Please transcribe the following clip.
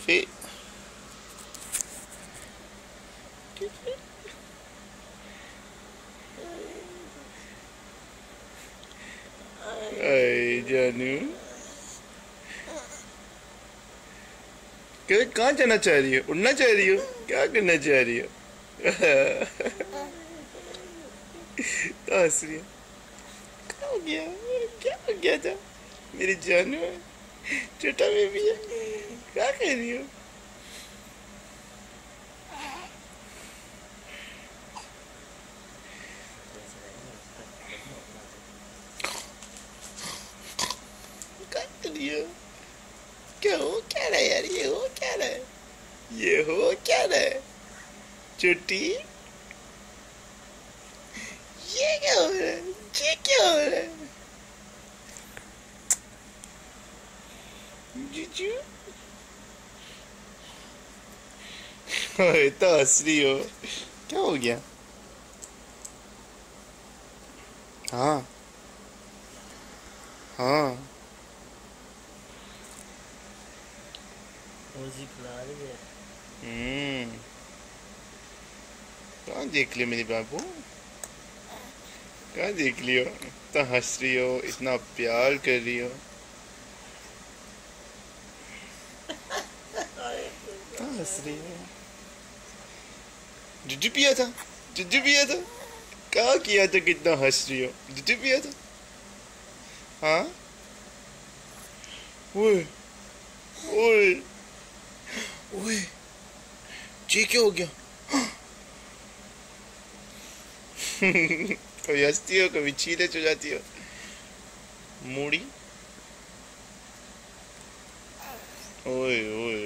फिर जानू कहाँ जाना चाह रही हो? उड़ना चाह रही हो? क्या करना चाह रही हो? तो हंस रही है। क्या हो गया? क्या हो गया था? मेरी जानू है, छोटा बेबी है, क्या कर रही हो? क्या कर रही हो? क्या हो क्या रहा है यार? ये हो क्या रहा है? ये हो क्या रहा है छोटी? ये क्या हो रहा है? ये क्या हो रहा है जीजू? तो हंस रही हो, क्या हो गया? हाँ हाँ कहाँ देख लियो मेरी बाबू? कहाँ देख लियो? इतना हंस रही हो, इतना प्यार कर रही हो, इतना हंस रही हो। दूध पिया था? दूध पिया था? क्या किया था? कितना हंस रही हो? दूध पिया था? हाँ ओए ओए ओए, ये क्या हो गया? कभी हंसती हो, कभी चीरे हो जाती हो। मूड़ी ओए ओए